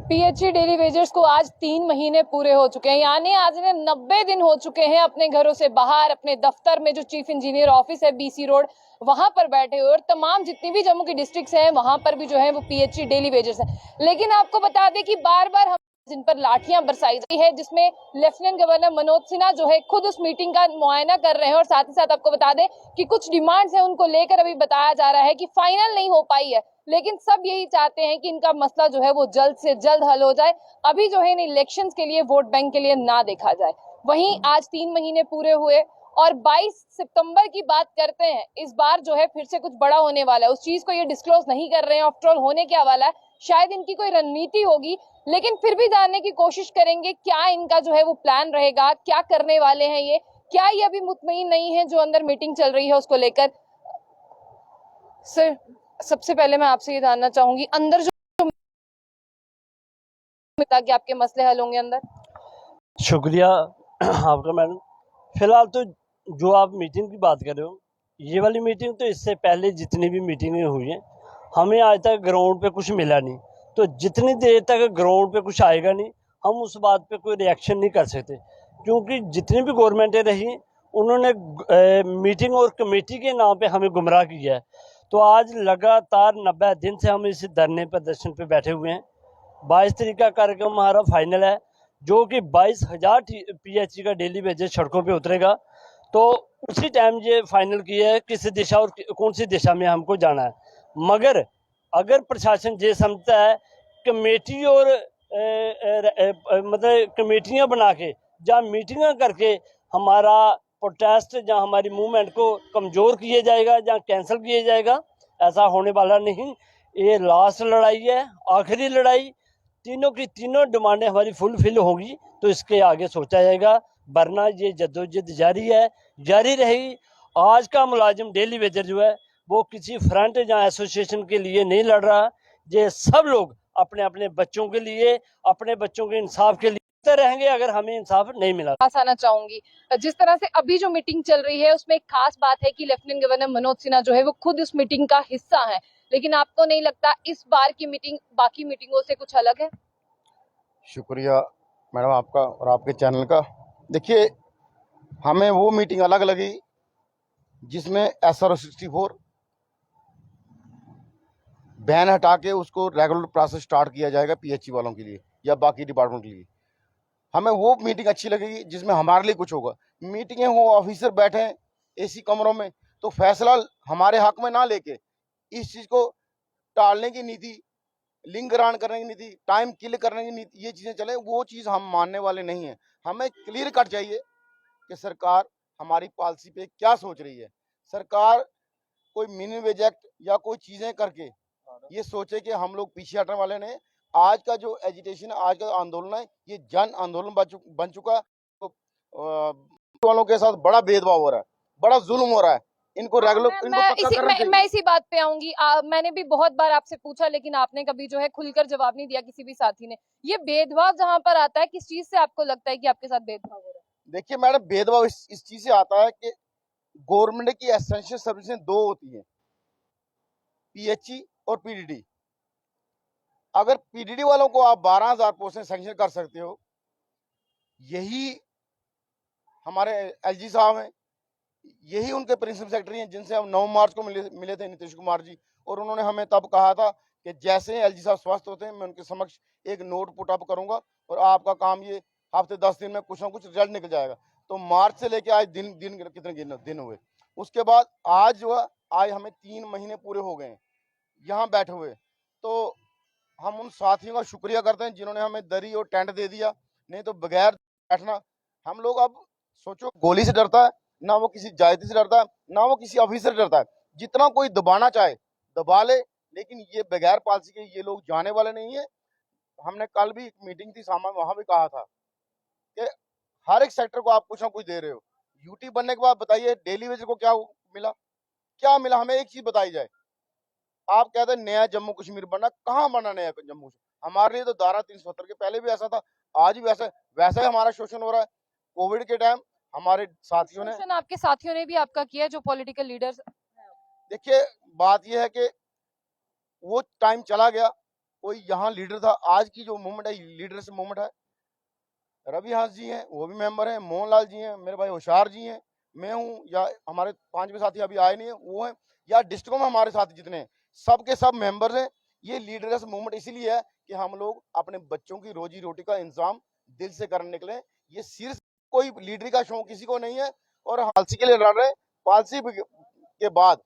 PHE daily wagers को आज 3 महीने पूरे हो चुके हैं, यानी आज ने 90 दिन हो चुके हैं अपने घरों से बाहर, अपने दफ्तर में जो चीफ इंजीनियर ऑफिस है बीसी रोड, वहां पर बैठे हुए, और तमाम जितनी भी जम्मू की डिस्ट्रिक्ट्स हैं वहां पर भी जो है वो पीएचई डेली वेजर्स है। लेकिन आपको बता दें कि बार बार हम जिन पर लाठियां बरसाई गई है, जिसमें लेफ्टिनेंट गवर्नर मनोज सिन्हा जो है खुद उस मीटिंग का मुआयना कर रहे हैं, और साथ ही साथ आपको बता दें कि कुछ डिमांड्स हैं उनको लेकर अभी बताया जा रहा है कि फाइनल नहीं हो पाई है, लेकिन सब यही चाहते हैं कि इनका मसला जो है वो जल्द से जल्द हल हो जाए। अभी जो है इन इलेक्शंस के लिए वोट बैंक के लिए ना देखा जाए। वहीं आज 3 महीने पूरे हुए और 22 सितंबर की बात करते हैं, इस बार जो है फिर से कुछ बड़ा होने वाला है। उस चीज को ये डिस्क्लोज नहीं कर रहे हैं, आफ्टर ऑल होने क्या वाला है, शायद इनकी कोई रणनीति होगी, लेकिन फिर भी जानने की कोशिश करेंगे क्या इनका जो है वो प्लान रहेगा, क्या करने वाले हैं ये, क्या ये अभी मुतमईन नहीं है जो अंदर मीटिंग चल रही है उसको लेकर। सर, सबसे पहले मैं आपसे ये जानना चाहूंगी, अंदर जो ताकि आपके मसले हल होंगे अंदर। शुक्रिया आपका मैडम। फिलहाल तो जो आप मीटिंग की बात कर रहे हो, ये वाली मीटिंग तो इससे पहले जितनी भी मीटिंगें हुई हैं, हमें आज तक ग्राउंड पे कुछ मिला नहीं। तो जितनी देर तक ग्राउंड पे कुछ आएगा नहीं, हम उस बात पे कोई रिएक्शन नहीं कर सकते, क्योंकि जितनी भी गवर्नमेंटें रही उन्होंने मीटिंग और कमेटी के नाम पे हमें गुमराह किया है। तो आज लगातार 90 दिन से हम इस धरने प्रदर्शन पे बैठे हुए हैं। 22 तारीख का कार्यक्रम हमारा फाइनल है, जो कि 22,000 पीएचई का डेली वेजेस सड़कों पे उतरेगा। तो उसी टाइम ये फाइनल किया है किस दिशा और कौन सी दिशा में हमको जाना है। मगर अगर प्रशासन ये समझता है कमेटी और मतलब कमेटियां बना के जहाँ मीटिंग करके हमारा प्रोटेस्ट जहाँ हमारी मूवमेंट को कमज़ोर किया जाएगा, जहाँ कैंसिल किया जाएगा, ऐसा होने वाला नहीं। ये लास्ट लड़ाई है, आखिरी लड़ाई। तीनों की तीनों डिमांडें हमारी फुलफिल होगी तो इसके आगे सोचा जाएगा, वरना ये जद्दोजहद जारी है, जारी रहेगी। आज का मुलाजिम डेली वेजर जो है वो किसी फ्रंट या एसोसिएशन के लिए नहीं लड़ रहा। ये सब लोग अपने अपने बच्चों के लिए, अपने बच्चों के इंसाफ के लिए रहेंगे अगर हमें इंसाफ नहीं मिला। आना चाहूंगी, जिस तरह से अभी जो मीटिंग चल रही है उसमें एक खास बात है कि लेफ्टिनेंट गवर्नर मनोज सिन्हा जो है वो खुद उस मीटिंग का हिस्सा है, लेकिन आपको नहीं लगता इस बार की मीटिंग बाकी मीटिंगों से कुछ अलग है? शुक्रिया मैडम आपका और आपके चैनल का। देखिए, हमें वो मीटिंग अलग लगी जिसमें SR-64 बैन हटा के उसको रेगुलर प्रोसेस स्टार्ट किया जाएगा पीएचई वालों के लिए या बाकी डिपार्टमेंट के लिए। हमें वो मीटिंग अच्छी लगेगी जिसमें हमारे लिए कुछ होगा। मीटिंगें हो, ऑफिसर बैठे हैं एसी कमरों में, तो फैसला हमारे हक में ना लेके इस चीज़ को टालने की नीति, लिंग ग्रहण करने की नीति, टाइम किल करने की नीति, ये चीज़ें चले, वो चीज़ हम मानने वाले नहीं हैं। हमें क्लियर कट चाहिए कि सरकार हमारी पॉलिसी पे क्या सोच रही है। सरकार कोई मिनिमम वेज एक्ट या कोई चीज़ें करके ये सोचे कि हम लोग पीछे हटने वाले नहीं। आज का जो एजिटेशन है, आज का आंदोलन है, ये जन आंदोलन बन चुका। तो वालों के साथ बड़ा भेदभाव हो रहा है, बड़ा जुल्म हो रहा है। इनको रेगुलर मैं इसी बात पे आऊंगी। मैंने भी बहुत बार आपसे पूछा, लेकिन आपने कभी जो है खुलकर जवाब नहीं दिया किसी भी साथी ने। ये भेदभाव जहां पर आता है, किस चीज से आपको लगता है कि आपके साथ भेदभाव हो रहा है? देखिए मैडम, भेदभाव इस चीज से आता है कि गवर्नमेंट की एसेंशियल सर्विसेज दो होती हैं, पीएचई और पीडीडी। अगर पीडीडी वालों को आप 12,000 पोस्टें सैंक्शन कर सकते हो, यही हमारे एलजी साहब हैं, यही उनके प्रिंसिपल सेक्रेटरी हैं जिनसे हम 9 मार्च को मिले थे, नीतीश कुमार जी। और उन्होंने हमें तब कहा था कि जैसे एलजी साहब स्वस्थ होते हैं मैं उनके समक्ष एक नोट पुट अप करूंगा और आपका काम ये हफ्ते 10 दिन में कुछ ना कुछ रिजल्ट निकल जाएगा। तो मार्च से लेके आज दिन कितने दिन हुए। उसके बाद आज जो है, आज हमें 3 महीने पूरे हो गए यहाँ बैठे हुए। तो हम उन साथियों का शुक्रिया करते हैं जिन्होंने हमें दरी और टेंट दे दिया, नहीं तो बगैर बैठना हम लोग। अब सोचो, गोली से डरता है ना वो, किसी जायती से डरता है ना वो किसी ऑफिसर से डरता है। जितना कोई दबाना चाहे दबा ले, लेकिन ये बगैर पॉलिसी के ये लोग जाने वाले नहीं है। हमने कल भी एक मीटिंग थी सामान, वहां भी कहा था कि हर एक सेक्टर को आप कुछ ना कुछ दे रहे हो। यूटी बनने के बाद बताइए डेली वेजर को क्या मिला, क्या मिला? हमें एक चीज बताई जाए। आप कहते हैं नया जम्मू कश्मीर बनना, कहाँ बना नया जम्मू? हमारे लिए तो धारा 370 के पहले भी ऐसा था, आज भी वैसा ही हमारा शोषण हो रहा है। कोविड के टाइम हमारे साथियों ने, आपके साथियों ने भी आपका किया, जो पॉलिटिकल लीडर्स। देखिए बात यह है कि वो टाइम चला गया, कोई यहाँ लीडर था। आज की जो मूवमेंट है लीडरशिप मूवमेंट है। रवि हांस जी हैं, वो भी मेंबर हैं, मोहनलाल जी हैं, मेरे भाई होशियार जी हैं, मैं हूँ, या हमारे 5 साथी अभी आए नहीं है वो हैं, या डिस्ट्रिक्टों में हमारे साथी जितने हैं सब के सब मेंबर्स हैं। ये लीडरशिप मूवमेंट इसीलिए है कि हम लोग अपने बच्चों की रोजी रोटी का इंतजाम दिल से करने निकले। ये सिर्फ कोई लीडरी का शौक किसी को नहीं है और पॉलिसी के लिए लड़ रहे हैं। पॉलिसी के बाद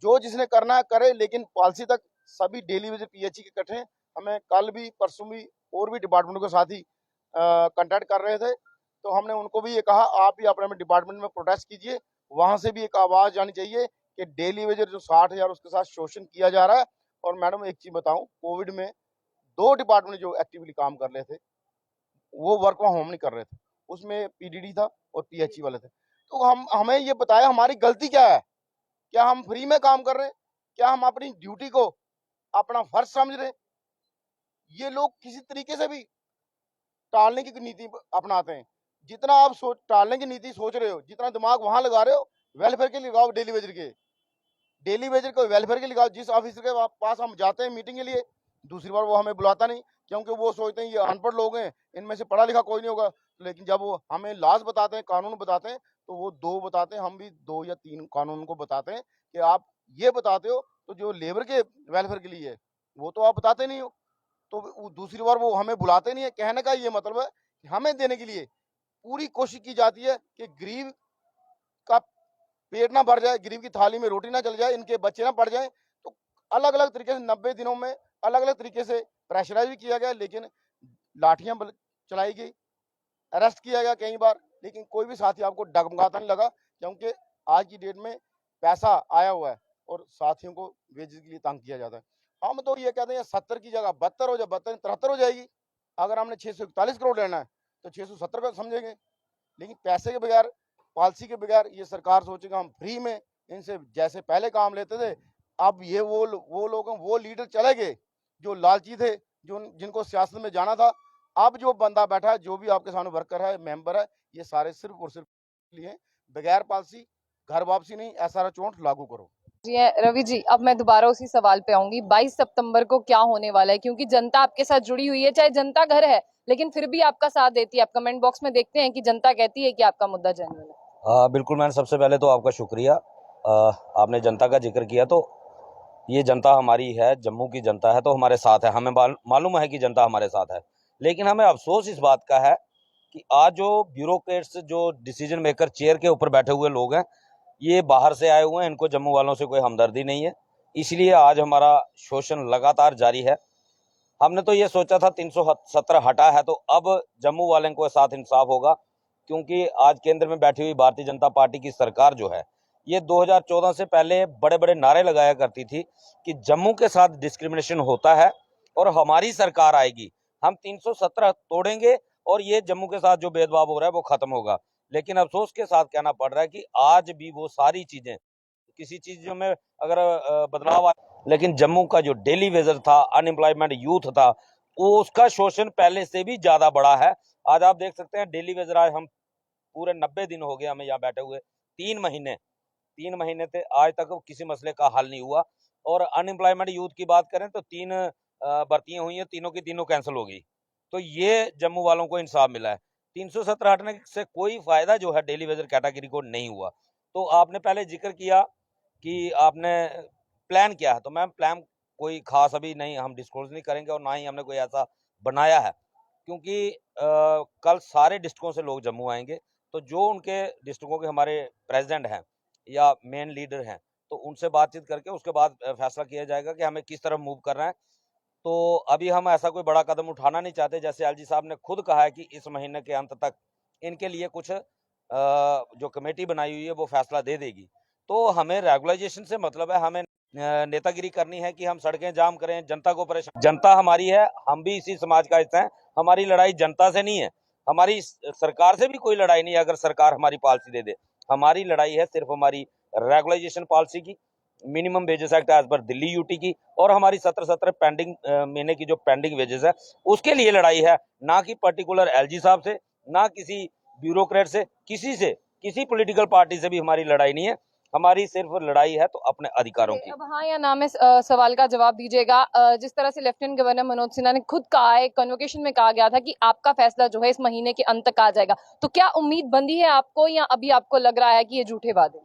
जो जिसने करना है करे, लेकिन पॉलिसी तक सभी डेली विजिट पीएचई के इकट्ठे हैं। हमें कल भी परसों भी और भी डिपार्टमेंट के साथ ही कंटेक्ट कर रहे थे, तो हमने उनको भी ये कहा आप भी अपने डिपार्टमेंट में प्रोटेस्ट कीजिए। वहां से भी एक आवाज जानी चाहिए कि डेली वेजर जो 60,000 उसके साथ शोषण किया जा रहा है। और मैडम एक चीज बताऊं, कोविड में 2 डिपार्टमेंट जो एक्टिवली काम कर रहे थे वो वर्क फ्रॉम होम नहीं कर रहे थे, उसमें पीडीडी था और पीएचई वाले थे। तो हमें ये बताया हमारी गलती क्या है, क्या हम फ्री में काम कर रहे हैं, क्या हम अपनी ड्यूटी को अपना फर्ज समझ रहे हैं। ये लोग किसी तरीके से भी टालने की नीति अपनाते हैं। जितना आप टालने की नीति सोच रहे हो, जितना दिमाग वहां लगा रहे हो, वेलफेयर के लिए लगाओ। डेली वेजर को वेलफेयर के लगाओ। जिस ऑफिसर के पास हम जाते हैं मीटिंग के लिए, दूसरी बार वो हमें बुलाता नहीं, क्योंकि वो सोचते हैं ये अनपढ़ लोग हैं, इनमें से पढ़ा लिखा कोई नहीं होगा। लेकिन जब वो हमें लॉज बताते हैं, कानून बताते हैं, तो वो 2 बताते हैं, हम भी 2 या 3 कानून को बताते हैं कि आप ये बताते हो, तो जो लेबर के वेलफेयर के लिए है वो तो आप बताते नहीं हो। तो दूसरी बार वो हमें बुलाते नहीं है। कहने का ये मतलब है कि हमें देने के लिए पूरी कोशिश की जाती है कि गरीब का पेट ना भर जाए, गरीब की थाली में रोटी ना चल जाए, इनके बच्चे ना पड़ जाए। तो अलग अलग तरीके से 90 दिनों में अलग अलग तरीके से प्रेशराइज भी किया गया, लेकिन लाठियां चलाई गई, अरेस्ट किया गया कई बार, लेकिन कोई भी साथी आपको डगमगाता नहीं लगा, क्योंकि आज की डेट में पैसा आया हुआ है और साथियों को वेजेस के लिए तंग किया जाता है। हम तो ये कहते हैं 70 की जगह 72 हो जाए, 72 73 हो जाएगी। अगर हमने 641 करोड़ लेना है तो 670 का समझेंगे, लेकिन पैसे के बगैर, पॉलिसी के बगैर ये सरकार सोचेगा हम फ्री में इनसे जैसे पहले काम लेते थे। अब ये वो लोग हैं, वो लीडर चले गए जो लालची थे, जो जिनको सियासत में जाना था। अब जो बंदा बैठा है, जो भी आपके सामने वर्कर है, मेंबर है, ये सारे सिर्फ और सिर्फ लिए बगैर पॉलिसी घर वापसी नहीं, एसआर चोट लागू करो। जी रवि जी, अब मैं दोबारा उसी सवाल पे आऊंगी। 22 सितंबर को क्या होने वाला है, क्योंकि जनता आपके साथ जुड़ी हुई है, चाहे जनता घर है लेकिन फिर भी आपका साथ देती है। आप कमेंट बॉक्स में देखते हैं कि जनता कहती है कि आपका मुद्दा जेन्युइन है। बिल्कुल मैंने सबसे पहले तो आपका शुक्रिया। आपने जनता का जिक्र किया, तो ये जनता हमारी है, जम्मू की जनता है, तो हमारे साथ है। हमें मालूम है कि जनता हमारे साथ है, लेकिन हमें अफसोस इस बात का है कि आज जो ब्यूरोक्रेट्स, जो डिसीजन मेकर चेयर के ऊपर बैठे हुए लोग हैं, ये बाहर से आए हुए हैं, इनको जम्मू वालों से कोई हमदर्दी नहीं है। इसलिए आज हमारा शोषण लगातार जारी है। हमने तो ये सोचा था 317 हटा है तो अब जम्मू वाले को साथ इंसाफ होगा, क्योंकि आज केंद्र में बैठी हुई भारतीय जनता पार्टी की सरकार जो है, ये 2014 से पहले बड़े बड़े नारे लगाया करती थी कि जम्मू के साथ डिस्क्रिमिनेशन होता है और हमारी सरकार आएगी, हम 317 तोड़ेंगे और ये जम्मू के साथ जो भेदभाव हो रहा है वो खत्म होगा। लेकिन अफसोस के साथ कहना पड़ रहा है कि आज भी वो सारी चीजें, किसी चीजों में अगर बदलाव आए, लेकिन जम्मू का जो डेली वेजर था, अनएम्प्लॉयमेंट यूथ था, वो उसका शोषण पहले से भी ज्यादा बड़ा है। आज आप देख सकते हैं डेली वेजर, आज हम पूरे 90 दिन हो गए हमें यहाँ बैठे हुए, 3 महीने थे, आज तक किसी मसले का हल नहीं हुआ। और अनएम्प्लॉयमेंट यूथ की बात करें तो 3 भर्तियां हुई हैं, तीनों की तीनों कैंसिल हो गई। तो ये जम्मू वालों को इंसाफ मिला है। 317 हटने से कोई फायदा जो है डेली वेजर कैटेगरी को नहीं हुआ। तो आपने पहले जिक्र किया कि आपने प्लान किया है, तो मैम प्लान कोई खास अभी नहीं, हम डिस्क्लोज नहीं करेंगे और ना ही हमने कोई ऐसा बनाया है, क्योंकि कल सारे डिस्ट्रिक्टों से लोग जम्मू आएंगे, तो जो उनके डिस्ट्रिक्टों के हमारे प्रेसिडेंट हैं या मेन लीडर हैं, तो उनसे बातचीत करके उसके बाद फैसला किया जाएगा कि हमें किस तरफ मूव करना है। तो अभी हम ऐसा कोई बड़ा कदम उठाना नहीं चाहते। जैसे एलजी साहब ने खुद कहा है कि इस महीने के अंत तक इनके लिए कुछ जो कमेटी बनाई हुई है वो फैसला दे देगी। तो हमें रेगुलाइजेशन से मतलब है, हमें नेतागिरी करनी है कि हम सड़कें जाम करें, जनता को परेशान। जनता हमारी है, हम भी इसी समाज का हिस्सा है। हमारी लड़ाई जनता से नहीं है, हमारी सरकार से भी कोई लड़ाई नहीं है अगर सरकार हमारी पॉलिसी दे दे। हमारी लड़ाई है सिर्फ हमारी रेगुलाइजेशन पॉलिसी की, मिनिमम वेजेस एक्ट एज पर दिल्ली यूटी की, और हमारी 17 पेंडिंग महीने की जो पेंडिंग वेजेस है उसके लिए लड़ाई है, ना कि पर्टिकुलर एलजी साहब से, ना किसी ब्यूरोक्रेट से, किसी पॉलिटिकल पार्टी से भी हमारी लड़ाई नहीं है। हमारी सिर्फ लड़ाई है तो अपने अधिकारों की। अब हाँ या ना में सवाल का जवाब दीजिएगा। जिस तरह से लेफ्टिनेंट गवर्नर मनोज सिन्हा ने खुद कहा है, कन्वोकेशन में कहा गया था कि आपका फैसला जो है इस महीने के अंत तक आ जाएगा, तो क्या उम्मीद बंधी है आपको या अभी आपको लग रहा है कि ये झूठे वादे?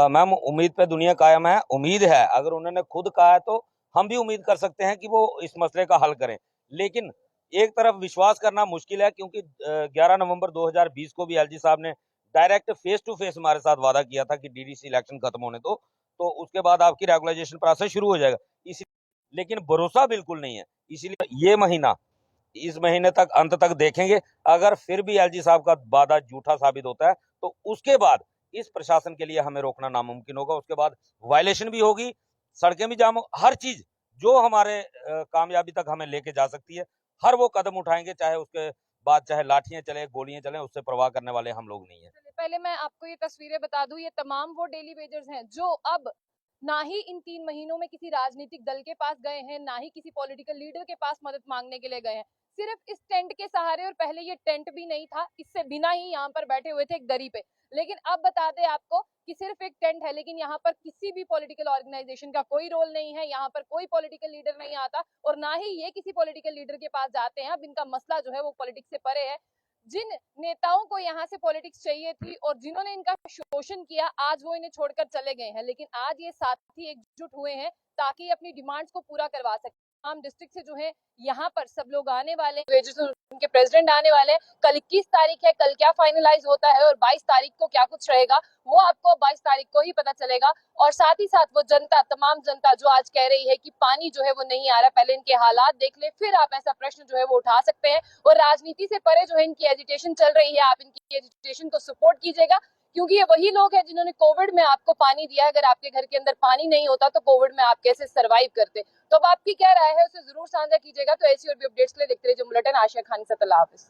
मैम, उम्मीद पे दुनिया कायम है, उम्मीद है। अगर उन्होंने खुद कहा है तो हम भी उम्मीद कर सकते हैं कि वो इस मसले का हल करें। लेकिन एक तरफ विश्वास करना मुश्किल है, क्योंकि 11 नवंबर 2020 को भी एलजी साहब ने डायरेक्ट फेस टू फेस हमारे साथ वादा किया था कि डीडीसी इलेक्शन खत्म होने दो, तो उसके बाद आपकी रेगुलाइजेशन प्रोसेस शुरू हो जाएगा। इसी लेकिन भरोसा बिल्कुल नहीं है, इसीलिए ये महीना, इस महीने तक, अंत तक देखेंगे। अगर फिर भी एलजी साहब का वादा झूठा साबित होता है तो उसके बाद इस प्रशासन के लिए हमें रोकना नामुमकिन होगा। उसके बाद वायलेशन भी होगी, सड़कें भी जाम, हर चीज जो हमारे कामयाबी तक हमें लेके जा सकती है, हर वो कदम उठाएंगे, चाहे उसके बाद चाहे लाठियां चले, गोलियां चले, उससे परवाह करने वाले हम लोग नहीं है। पहले मैं आपको ये तस्वीरें बता दूं, ये तमाम वो डेली वेजर्स हैं जो अब ना ही इन 3 महीनों में किसी राजनीतिक दल के पास गए हैं, ना ही किसी पॉलिटिकल लीडर के पास मदद मांगने के लिए गए हैं। सिर्फ इस टेंट के सहारे, और पहले ये टेंट भी नहीं था, इससे बिना ही यहाँ पर बैठे हुए थे एक दरी पे। लेकिन अब बता दें आपको कि सिर्फ एक टेंट है, लेकिन यहाँ पर किसी भी पॉलिटिकल ऑर्गेनाइजेशन का कोई रोल नहीं है, यहाँ पर कोई पॉलिटिकल लीडर नहीं आता और ना ही ये किसी पॉलिटिकल लीडर के पास जाते हैं। अब इनका मसला जो है वो पॉलिटिक्स से परे है। जिन नेताओं को यहाँ से पॉलिटिक्स चाहिए थी और जिन्होंने इनका शोषण किया, आज वो इन्हें छोड़कर चले गए हैं। लेकिन आज ये साथी एकजुट हुए हैं ताकि अपनी डिमांड्स को पूरा करवा सके। तमाम डिस्ट्रिक्ट से जो है यहाँ पर सब लोग आने वाले हैं, उनके प्रेसिडेंट आने वाले हैं। कल 21 तारीख है, कल क्या फाइनलाइज होता है और 22 तारीख को क्या कुछ रहेगा वो आपको 22 तारीख को ही पता चलेगा। और साथ ही साथ वो जनता, तमाम जनता जो आज कह रही है कि पानी जो है वो नहीं आ रहा, पहले इनके हालात देख ले, फिर आप ऐसा प्रश्न जो है वो उठा सकते हैं। और राजनीति से परे जो है इनकी एजिटेशन चल रही है, आप इनकी एजिटेशन को सपोर्ट कीजिएगा, क्योंकि ये वही लोग हैं जिन्होंने कोविड में आपको पानी दिया। अगर आपके घर के अंदर पानी नहीं होता तो कोविड में आप कैसे सरवाइव करते? तो अब आपकी क्या राय है उसे जरूर साझा कीजिएगा। तो ऐसी और भी अपडेट्स के लिए देखते रहिए जो बुलेटिन। आशिया खान से, अल्लाह हाफिज।